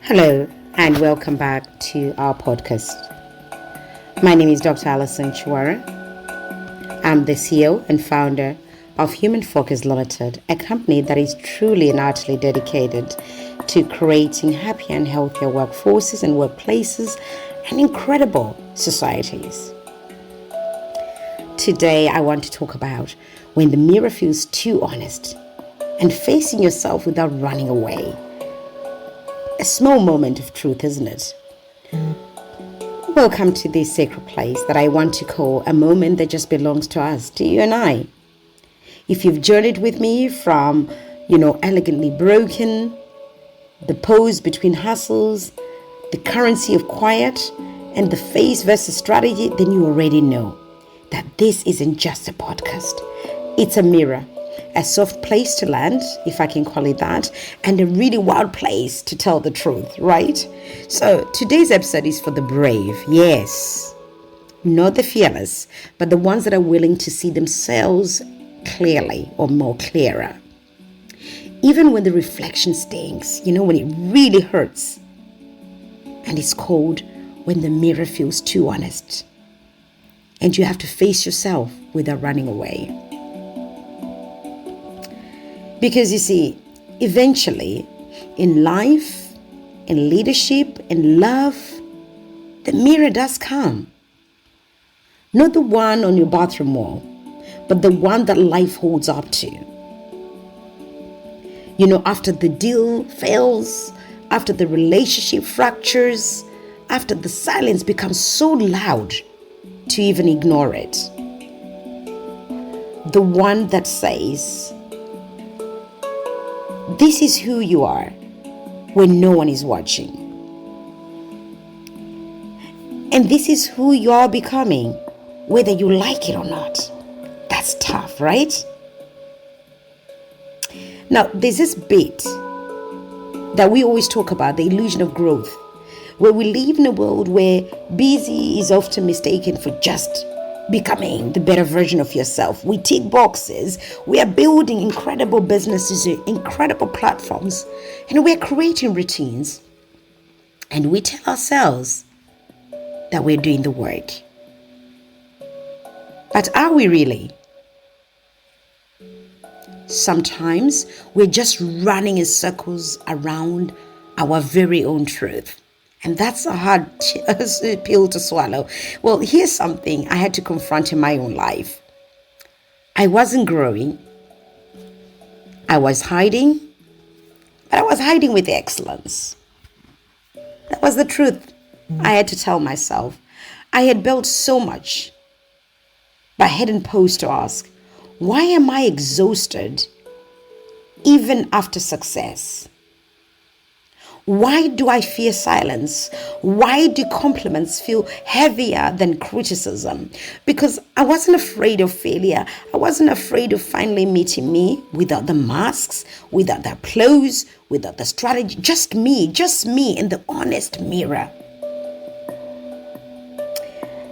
Hello and welcome back to our podcast. My name is Dr. Alison Chiwara. I'm the CEO and founder of Human-Focused Ltd, a company that is truly and utterly dedicated to creating happier and healthier workforces and workplaces and incredible societies. Today, I want to talk about when the mirror feels too honest and facing yourself without running away. A small moment of truth, isn't it? Welcome to this sacred place that I want to call a moment that just belongs to us, to you and I. If you've journeyed with me from, elegantly broken, the pause between hustles, the currency of quiet, and the face versus strategy, then you already know that this isn't just a podcast. It's a mirror. A soft place to land, if I can call it that, and a really wild place to tell the truth, right? So today's episode is for the brave, yes. Not the fearless, but the ones that are willing to see themselves clearly or more clearer. Even when the reflection stings, when it really hurts. And it's called when the mirror feels too honest. And you have to face yourself without running away. Because you see, eventually, in life, in leadership, in love, the mirror does come. Not the one on your bathroom wall, but the one that life holds up to. After the deal fails, after the relationship fractures, after the silence becomes so loud to even ignore it. The one that says, this is who you are when no one is watching. And this is who you are becoming, whether you like it or not. That's tough, right? Now, there's this bit that we always talk about, the illusion of growth, where we live in a world where busy is often mistaken for just becoming the better version of yourself. We tick boxes. We are building incredible businesses, incredible platforms, and we're creating routines. And we tell ourselves that we're doing the work. But are we really? Sometimes we're just running in circles around our very own truth. And that's a hard pill to swallow. Well, here's something I had to confront in my own life. I wasn't growing. I was hiding. But I was hiding with excellence. That was the truth I had to tell myself. I had built so much, but I hadn't paused to ask, why am I exhausted even after success? Why do I fear silence? Why do compliments feel heavier than criticism? Because I wasn't afraid of failure. I wasn't afraid of finally meeting me without the masks, without the applause, without the strategy. Just me in the honest mirror.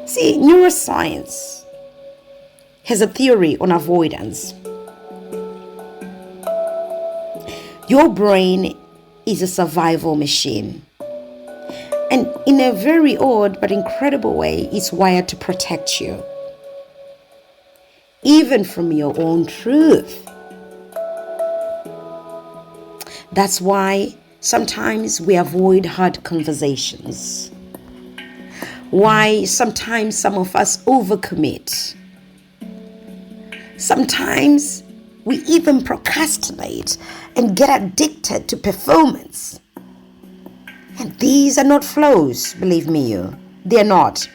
See, neuroscience has a theory on avoidance. Your brain is a survival machine. And in a very odd but incredible way, it's wired to protect you. Even from your own truth. That's why sometimes we avoid hard conversations. Why sometimes some of us overcommit. Sometimes we even procrastinate and get addicted to performance. And these are not flaws, believe me, they're not.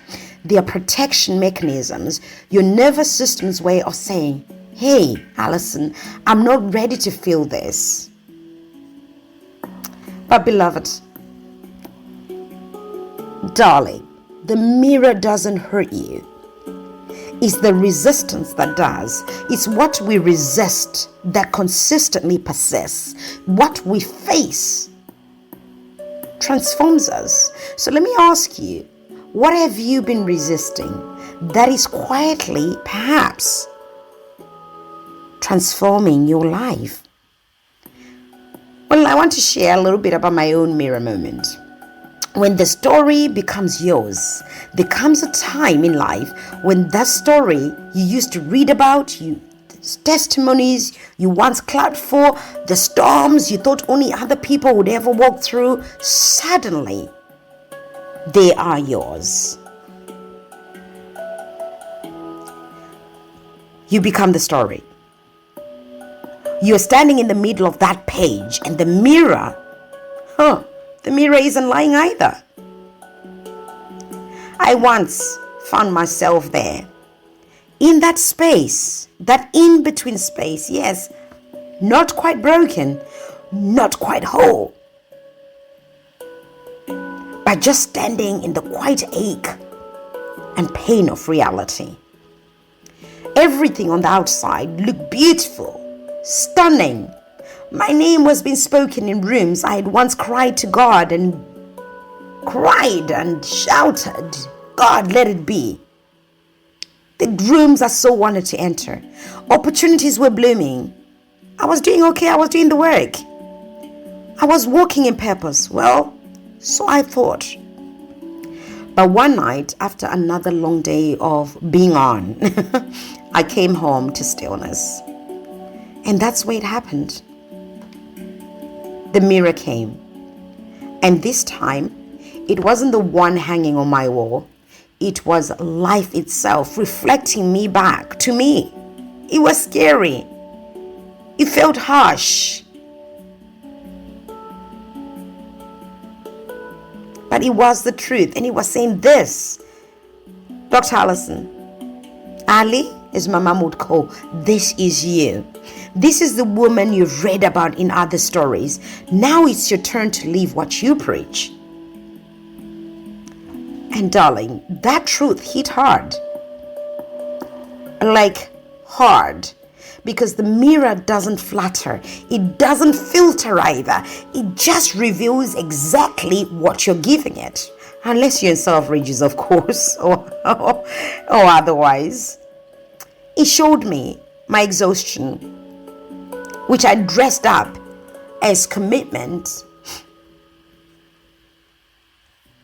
They are protection mechanisms, your nervous system's way of saying, hey, Alison, I'm not ready to feel this. But beloved, darling, the mirror doesn't hurt you. It's the resistance that does. It's what we resist that consistently persists. What we face transforms us. So let me ask you, what have you been resisting that is quietly, perhaps, transforming your life? Well, Well, I want to share a little bit about my own mirror moment. When the story becomes yours, there comes a time in life when that story you used to read about, testimonies you once clapped for, the storms you thought only other people would ever walk through, suddenly they are yours. You become the story. You're standing in the middle of that page, and the mirror isn't lying either. I once found myself there, in that space, that in-between space, yes, not quite broken, not quite whole, but just standing in the quiet ache and pain of reality. Everything on the outside looked beautiful, stunning. My name was being spoken in rooms I had once cried to God and shouted, God, let it be. The rooms I so wanted to enter. Opportunities were blooming. I was doing okay. I was doing the work. I was walking in purpose. Well, so I thought. But one night, after another long day of being on, I came home to stillness. And that's where it happened. The mirror came. And this time, it wasn't the one hanging on my wall. It was life itself reflecting me back to me. It was scary. It felt harsh. But it was the truth. And it was saying this, Dr. Alison, Ali, as my mom would call, this is you. This is the woman you've read about in other stories. Now it's your turn to live what you preach. And darling, that truth hit hard. Like hard. Because the mirror doesn't flatter. It doesn't filter either. It just reveals exactly what you're giving it. Unless you're in self-righteous, of course, or otherwise. It showed me my exhaustion, which I dressed up as commitment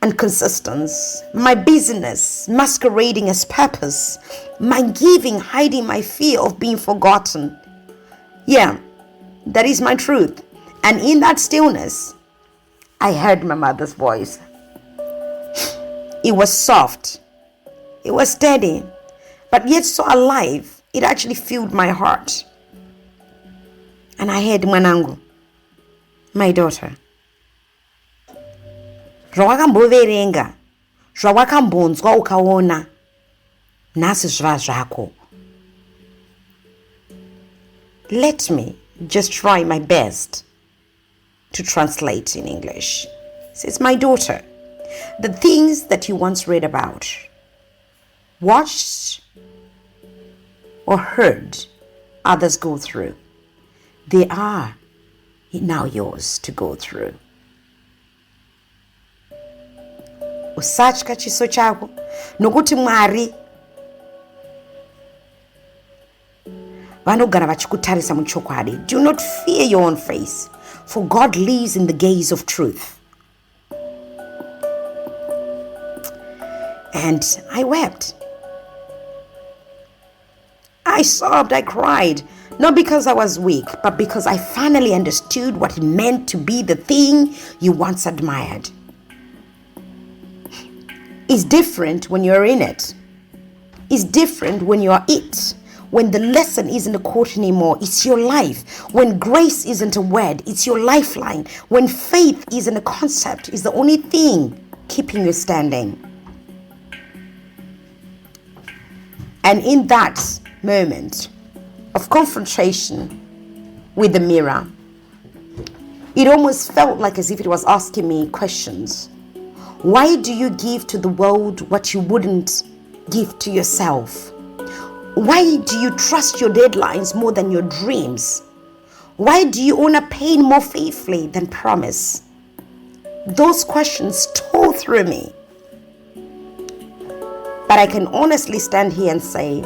and consistency, my busyness masquerading as purpose, my giving hiding my fear of being forgotten. Yeah, that is my truth. And in that stillness, I heard my mother's voice. It was soft, it was steady, but yet so alive, it actually filled my heart. And I heard Mwanangu, my daughter, zvawakamboverenga, zvawakambonzwa ukaona, nhasi zviva zvako. Let me just try my best to translate in English. It says, my daughter, the things that you once read about, watched, or heard others go through, they are now yours to go through. Usatya chiso chako nokuti Mwari vanogara vachikutarisa muchokwadi. Do not fear your own face, for God lives in the gaze of truth. And I wept. I sobbed, I cried, not because I was weak, but because I finally understood what it meant to be the thing you once admired. It's different when you're in it. It's different when you're it. When the lesson isn't a quote anymore, it's your life. When grace isn't a word, it's your lifeline. When faith isn't a concept, it's the only thing keeping you standing. And in that moment of confrontation with the mirror, it almost felt like as if it was asking me questions. Why do you give to the world what you wouldn't give to yourself? Why do you trust your deadlines more than your dreams? Why do you honor pain more faithfully than promise? Those questions tore through me. But I can honestly stand here and say,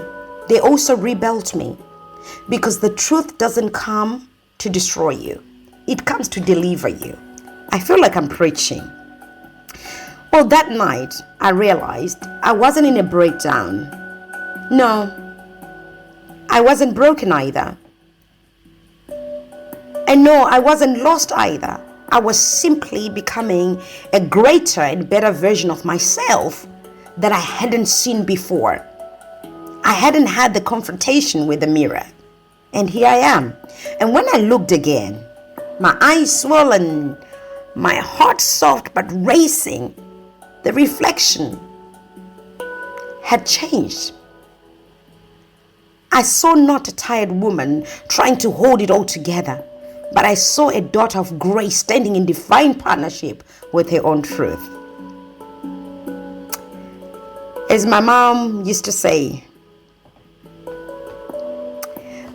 they also rebuilt me, because the truth doesn't come to destroy you. It comes to deliver you. I feel like I'm preaching. Well, that night, I realized I wasn't in a breakdown. No, I wasn't broken either. And no, I wasn't lost either. I was simply becoming a greater and better version of myself that I hadn't seen before. I hadn't had the confrontation with the mirror. And here I am. And when I looked again, my eyes swollen, my heart soft but racing, the reflection had changed. I saw not a tired woman trying to hold it all together, but I saw a daughter of grace standing in divine partnership with her own truth. As my mom used to say,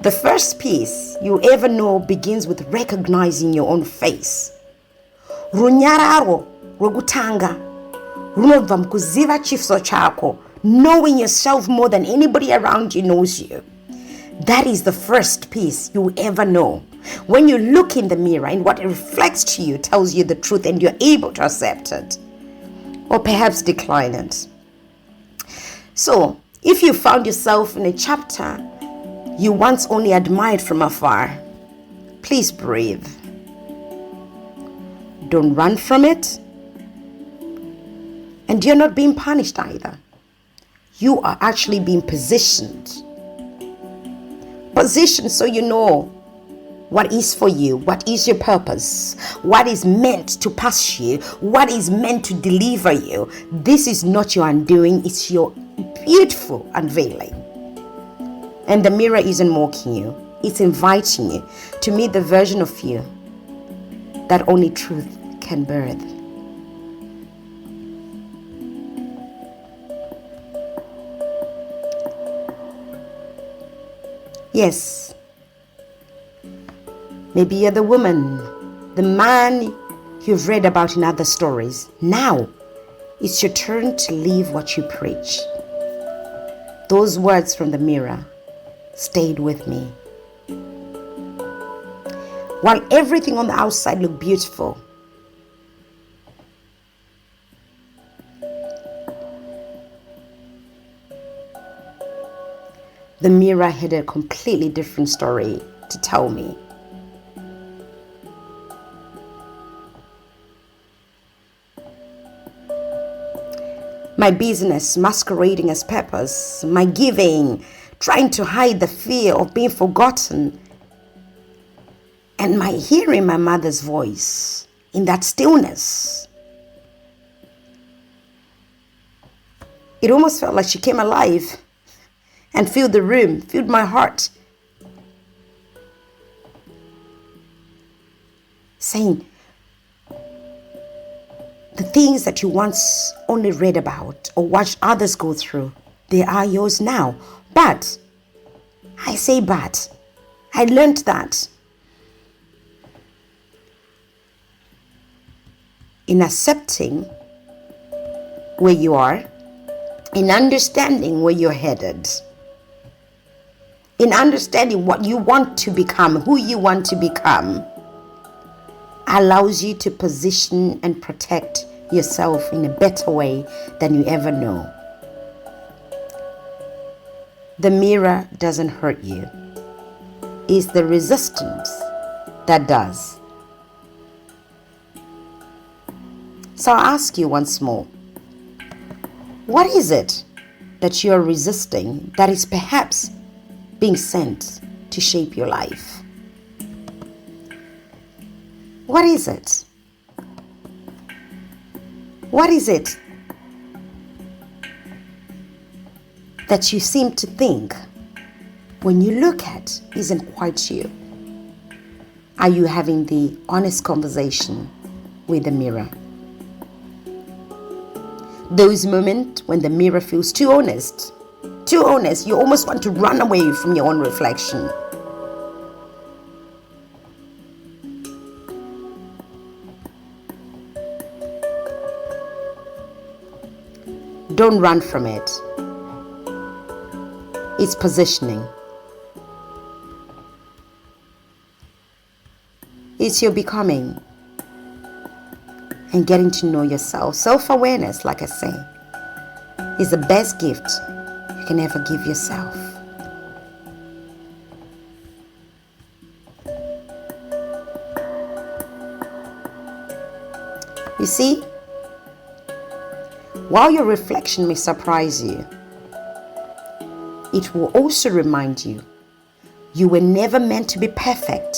the first peace you ever know begins with recognizing your own face. Runyararo rogutanga runobva mkuziva chifiso chako, knowing yourself more than anybody around you knows you. That is the first peace you ever know. When you look in the mirror and what it reflects to you tells you the truth and you're able to accept it, or perhaps decline it. So, if you found yourself in a chapter you once only admired from afar, please breathe. Don't run from it. And you're not being punished either. You are actually being positioned. Positioned so you know what is for you, what is your purpose, what is meant to pass you, what is meant to deliver you. This is not your undoing, it's your beautiful unveiling. And the mirror isn't mocking you, it's inviting you to meet the version of you that only truth can birth. Yes, maybe you're the woman, the man you've read about in other stories. Now, it's your turn to live what you preach. Those words from the mirror stayed with me. While everything on the outside looked beautiful, the mirror had a completely different story to tell me. My business masquerading as purpose, my giving trying to hide the fear of being forgotten, and my hearing my mother's voice in that stillness. It almost felt like she came alive and filled the room, filled my heart, saying, the things that you once only read about or watched others go through, they are yours now. But, I say but, I learned that in accepting where you are, in understanding where you're headed, in understanding what you want to become, who you want to become, allows you to position and protect yourself in a better way than you ever know. The mirror doesn't hurt you. It's the resistance that does. So I'll ask you once more, what is it that you're resisting that is perhaps being sent to shape your life? What is it? What is it that you seem to think when you look at isn't quite you? Are you having the honest conversation with the mirror? Those moments when the mirror feels too honest, you almost want to run away from your own reflection. Don't run from it. It's positioning. It's your becoming and getting to know yourself. Self-awareness, like I say, is the best gift you can ever give yourself. You see, while your reflection may surprise you, it will also remind you you were never meant to be perfect.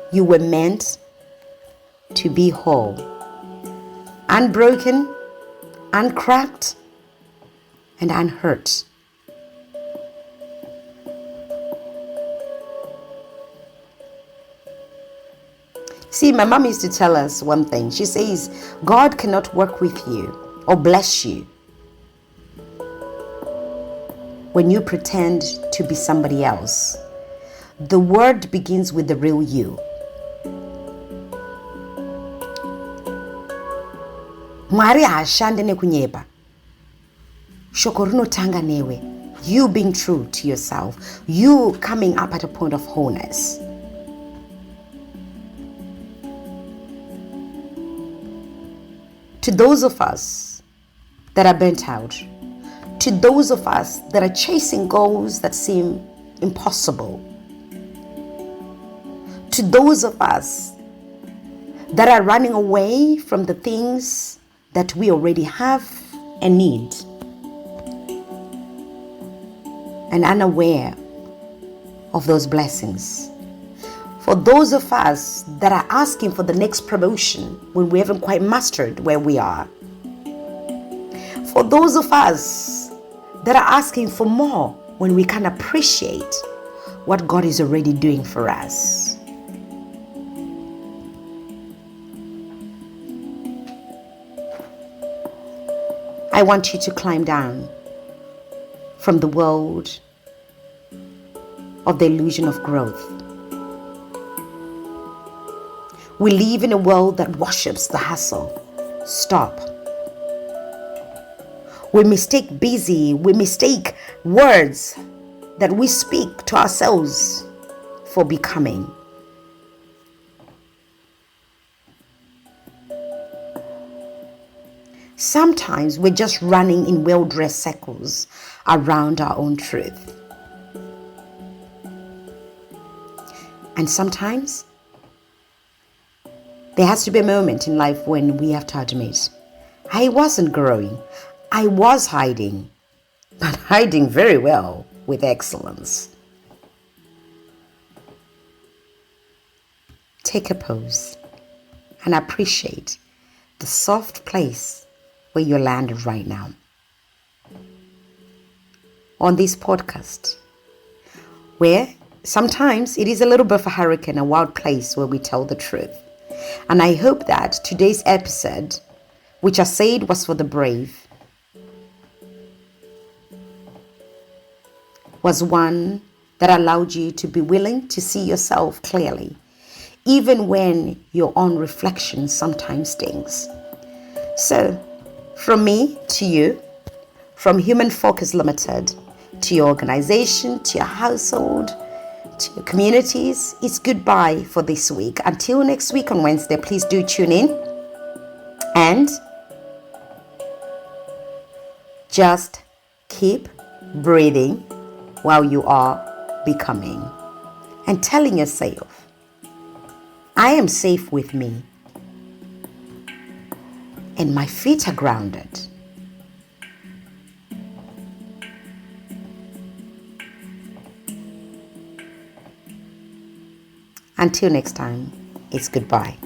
You were meant to be whole, unbroken, uncracked, and unhurt. See, my mom used to tell us one thing. She says, God cannot work with you or bless you when you pretend to be somebody else. The word begins with the real you. Mwari ashande nekunyeba. Shokoruno tanga newe. You being true to yourself. You coming up at a point of wholeness. To those of us that are burnt out, to those of us that are chasing goals that seem impossible, to those of us that are running away from the things that we already have and need, and unaware of those blessings. For those of us that are asking for the next promotion when we haven't quite mastered where we are. For those of us that are asking for more when we can appreciate what God is already doing for us. I want you to climb down from the world of the illusion of growth. We live in a world that worships the hustle. Stop. We mistake busy, we mistake words that we speak to ourselves for becoming. Sometimes we're just running in well-dressed circles around our own truth. And sometimes there has to be a moment in life when we have to admit, I wasn't growing. I was hiding, but hiding very well with excellence. Take a pause and appreciate the soft place where you're landed right now. On this podcast, where sometimes it is a little bit of a hurricane, a wild place where we tell the truth. And I hope that today's episode, which I said was for the brave, was one that allowed you to be willing to see yourself clearly, even when your own reflection sometimes stings. So, from me to you, from Human-Focused Ltd, to your organization, to your household, to your communities, it's goodbye for this week. Until next week on Wednesday, please do tune in and just keep breathing while you are becoming and telling yourself, I am safe with me and my feet are grounded. Until next time, it's goodbye.